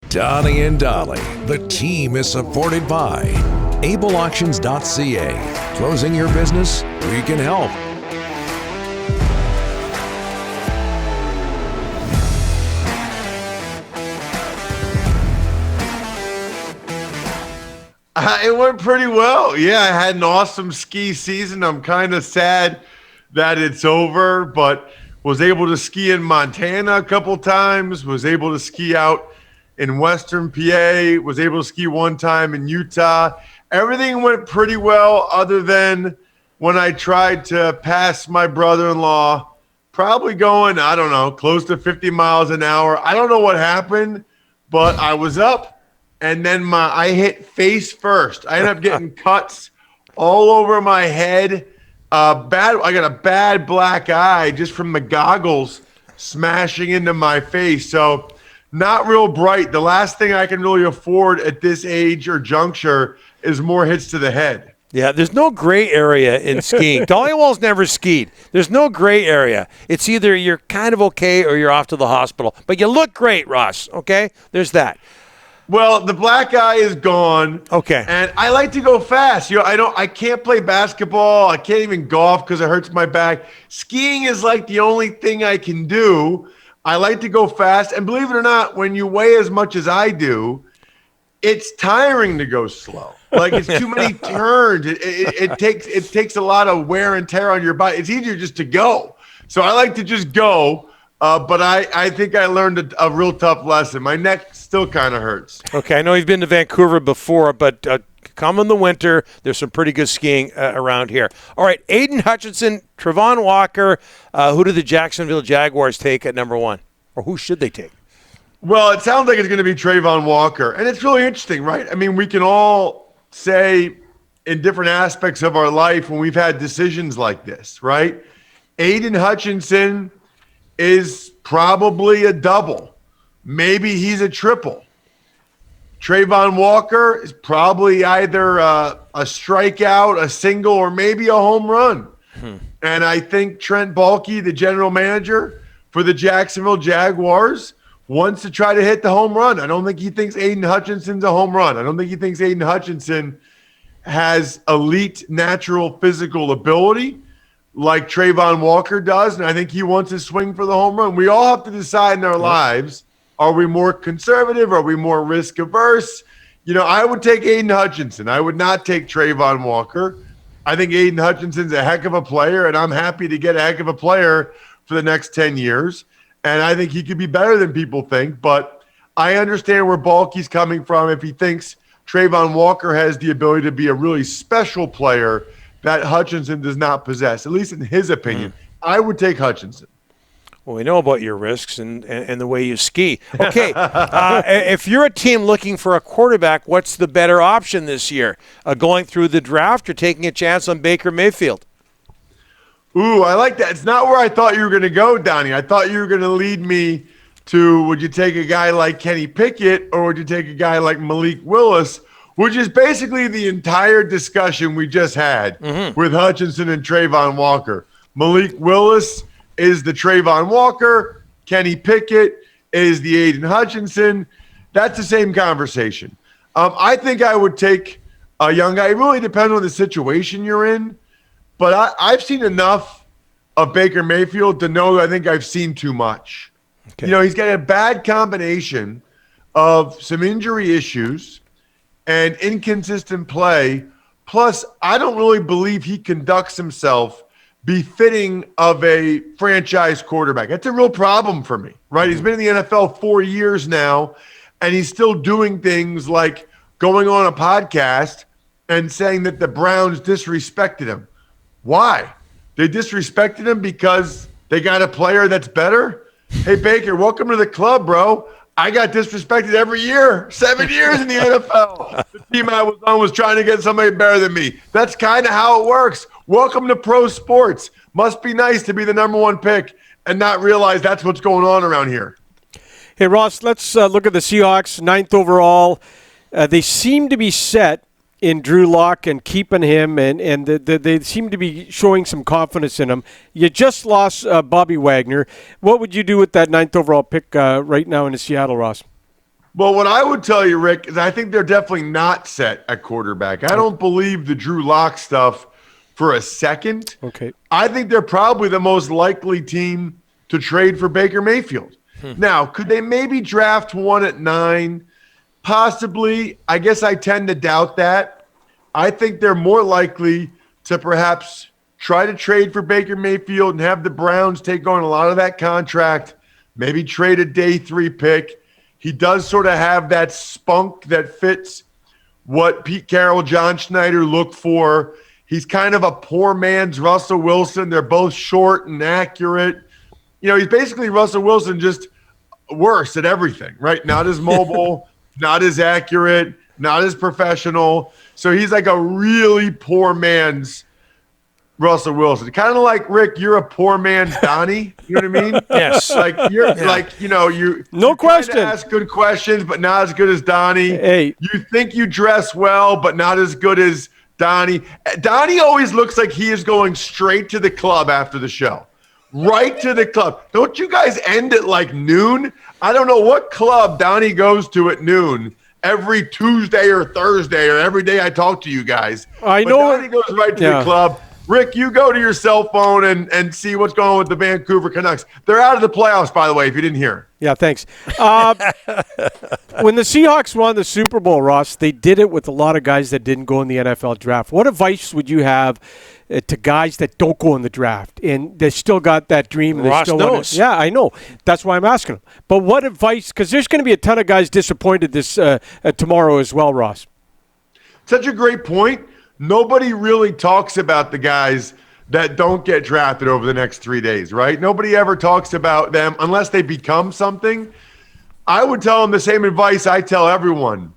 Donnie and Dolly, the team is supported by ableauctions.ca. Closing your business? We can help. It went pretty well. Yeah, I had an awesome ski season. I'm kind of sad that it's over, but was able to ski in Montana a couple times, was able to ski out in Western PA, was able to ski one time in Utah. Everything went pretty well other than when I tried to pass my brother-in-law, probably going, I don't know, close to 50 miles an hour. I don't know what happened, but I was up. And then I hit face first. I ended up getting cuts all over my head. I got a bad black eye just from the goggles smashing into my face. So not real bright. The last thing I can really afford at this age or juncture is more hits to the head. Yeah, there's no gray area in skiing. Dolly Wall's never skied. There's no gray area. It's either you're kind of okay or you're off to the hospital. But you look great, Ross, okay? There's that. Well, the black eye is gone. Okay. And I like to go fast. I can't play basketball. I can't even golf because it hurts my back. Skiing is like the only thing I can do. I like to go fast. And believe it or not, when you weigh as much as I do, it's tiring to go slow. Like it's too many turns. It takes a lot of wear and tear on your body. It's easier just to go. So I like to just go. But I think I learned a real tough lesson. My neck still kind of hurts. Okay, I know you've been to Vancouver before, but come in the winter, there's some pretty good skiing around here. All right, Aiden Hutchinson, Trayvon Walker, who do the Jacksonville Jaguars take at number one? Or who should they take? Well, it sounds like it's going to be Trayvon Walker. And it's really interesting, right? I mean, we can all say in different aspects of our life when we've had decisions like this, right? Aiden Hutchinson is probably a double. Maybe he's a triple. Trayvon Walker is probably either a strikeout, a single, or maybe a home run. And I think Trent Baalke, the general manager for the Jacksonville Jaguars, wants to try to hit the home run. I don't think he thinks Aiden Hutchinson's a home run. I don't think he thinks Aiden Hutchinson has elite natural physical ability like Trayvon Walker does, and I think he wants to swing for the home run. We all have to decide in our lives, are we more conservative? Are we more risk averse? I would take Aiden Hutchinson. I would not take Trayvon Walker. I think Aiden Hutchinson's a heck of a player, and I'm happy to get a heck of a player for the next 10 years. And I think he could be better than people think, but I understand where Baalke's coming from if he thinks Trayvon Walker has the ability to be a really special player that Hutchinson does not possess, at least in his opinion. I would take Hutchinson. Well, we know about your risks and the way you ski. Okay, if you're a team looking for a quarterback, what's the better option this year? Going through the draft or taking a chance on Baker Mayfield? Ooh, I like that. It's not where I thought you were going to go, Donnie. I thought you were going to lead me to, would you take a guy like Kenny Pickett or would you take a guy like Malik Willis, which is basically the entire discussion we just had with Hutchinson and Trayvon Walker. Malik Willis is the Trayvon Walker. Kenny Pickett is the Aiden Hutchinson. That's the same conversation. I think I would take a young guy. It really depends on the situation you're in. But I've seen enough of Baker Mayfield to know that I think I've seen too much. Okay. He's got a bad combination of some injury issues and inconsistent play. Plus, I don't really believe he conducts himself befitting of a franchise quarterback. That's a real problem for me, right? He's been in the NFL 4 years now, and he's still doing things like going on a podcast and saying that the Browns disrespected him. Why? They disrespected him because they got a player that's better? Hey, Baker, welcome to the club, bro. I got disrespected every year, 7 years in the NFL. The team I was on was trying to get somebody better than me. That's kind of how it works. Welcome to pro sports. Must be nice to be the number one pick and not realize that's what's going on around here. Hey, Ross, let's look at the Seahawks, 9th overall. They seem to be set in Drew Lock and keeping him, and they seem to be showing some confidence in him. You just lost Bobby Wagner. What would you do with that 9th overall pick right now in Seattle, Ross? Well, what I would tell you, Rick, is I think they're definitely not set at quarterback. I don't believe the Drew Lock stuff for a second. Okay. I think they're probably the most likely team to trade for Baker Mayfield. Now, could they maybe draft one at 9? Possibly. I guess I tend to doubt that. I think they're more likely to perhaps try to trade for Baker Mayfield and have the Browns take on a lot of that contract, maybe trade a day 3 pick. He does sort of have that spunk that fits what Pete Carroll, John Schneider look for. He's kind of a poor man's Russell Wilson. They're both short and accurate. He's basically Russell Wilson, just worse at everything, right? Not as mobile, not as accurate, not as professional. So he's like a really poor man's Russell Wilson. Kind of like, Rick, you're a poor man's Donnie. You know what I mean? Yes. Like you're like, you No question. ask good questions, but not as good as Donnie. Hey. You think you dress well, but not as good as Donnie. Donnie always looks like he is going straight to the club after the show. Right to the club. Don't you guys end at like noon? I don't know what club Donnie goes to at noon every Tuesday or Thursday or every day I talk to you guys. I But know. Donnie goes right to the club. Rick, you go to your cell phone and see what's going on with the Vancouver Canucks. They're out of the playoffs, by the way, if you didn't hear. Yeah, thanks. When the Seahawks won the Super Bowl, Ross, they did it with a lot of guys that didn't go in the NFL draft. What advice would you have to guys that don't go in the draft and they still got that dream? And Ross they still knows. Yeah, I know. That's why I'm asking him. But what advice? Because there's going to be a ton of guys disappointed this tomorrow as well, Ross. Such a great point. Nobody really talks about the guys that don't get drafted over the next 3 days, right? Nobody ever talks about them unless they become something. I would tell them the same advice I tell everyone.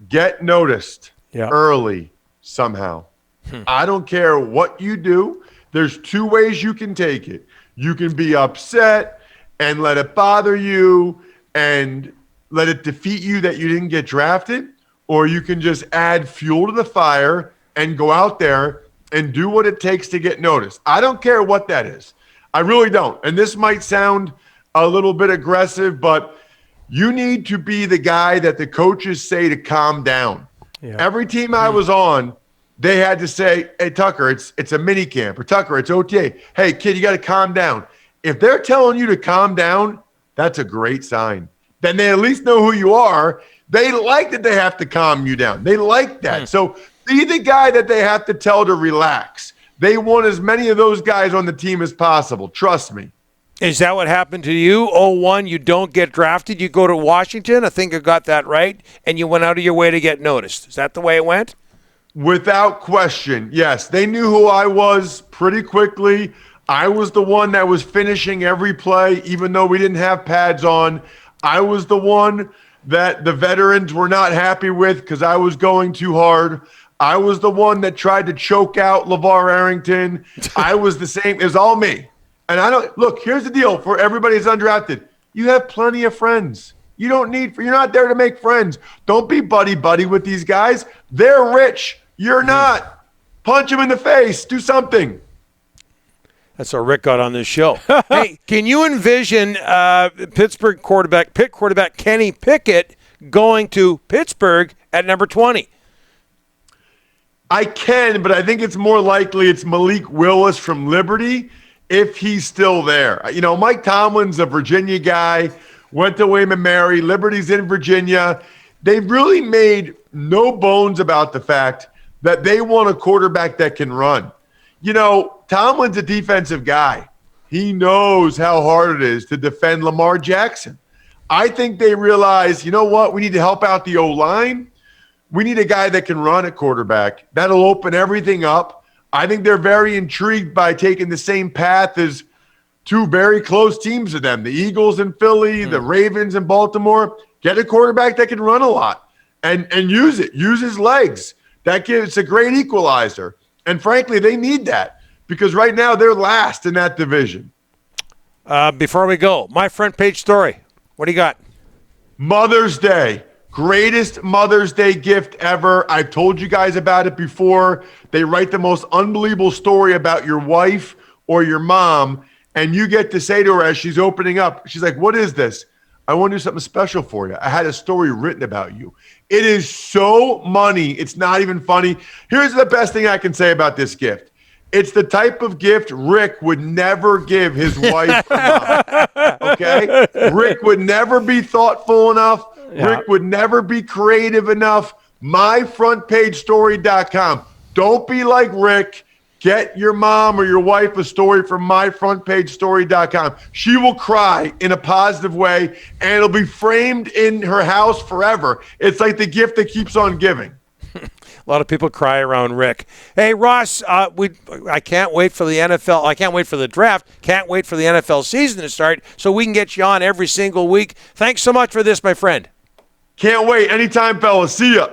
Get noticed early somehow. I don't care what you do. There's 2 ways you can take it. You can be upset and let it bother you and let it defeat you that you didn't get drafted, or you can just add fuel to the fire and go out there and do what it takes to get noticed. I don't care what that is. I really don't. And this might sound a little bit aggressive, but you need to be the guy that the coaches say to calm down. Yeah. Every team I was on, they had to say, hey, Tucker, it's a mini camp. Or Tucker, it's OTA. Hey, kid, you got to calm down. If they're telling you to calm down, that's a great sign. Then they at least know who you are. They like that they have to calm you down. They like that. So be the guy that they have to tell to relax. They want as many of those guys on the team as possible. Trust me. Is that what happened to you? 01, you don't get drafted. You go to Washington. I think I got that right. And you went out of your way to get noticed. Is that the way it went? Without question, yes. They knew who I was pretty quickly. I was the one that was finishing every play, even though we didn't have pads on. I was the one that the veterans were not happy with because I was going too hard. I was the one that tried to choke out LeVar Arrington. I was the same. It was all me. And I don't look, here's the deal for everybody who's undrafted. You have plenty of friends. You're not there to make friends. Don't be buddy with these guys. They're rich. You're not. Punch them in the face. Do something. That's how Rick got on this show. Hey, can you envision Pitt quarterback Kenny Pickett going to Pittsburgh at number 20? I can, but I think it's more likely it's Malik Willis from Liberty if he's still there. Mike Tomlin's a Virginia guy, went to William & Mary. Liberty's in Virginia. They've really made no bones about the fact that they want a quarterback that can run. Tomlin's a defensive guy. He knows how hard it is to defend Lamar Jackson. I think they realize, you know what? We need to help out the O-line. We need a guy that can run at quarterback. That'll open everything up. I think they're very intrigued by taking the same path as 2 very close teams to them, the Eagles in Philly, the Ravens in Baltimore. Get a quarterback that can run a lot and use it. Use his legs. It's a great equalizer. And frankly, they need that because right now they're last in that division. Before we go, my front page story. What do you got? Mother's Day. Greatest Mother's Day gift ever. I've told you guys about it before. They write the most unbelievable story about your wife or your mom, and you get to say to her as she's opening up, she's like, what is this? I want to do something special for you. I had a story written about you. It is so money. It's not even funny. Here's the best thing I can say about this gift. It's the type of gift Rick would never give his wife or mom. Okay? Rick would never be thoughtful enough. Yeah. Rick would never be creative enough. MyFrontPageStory.com. Don't be like Rick. Get your mom or your wife a story from MyFrontPageStory.com. She will cry in a positive way, and it'll be framed in her house forever. It's like the gift that keeps on giving. A lot of people cry around Rick. Hey, Ross, I can't wait for the NFL. I can't wait for the draft. Can't wait for the NFL season to start so we can get you on every single week. Thanks so much for this, my friend. Can't wait. Anytime, fellas. See ya.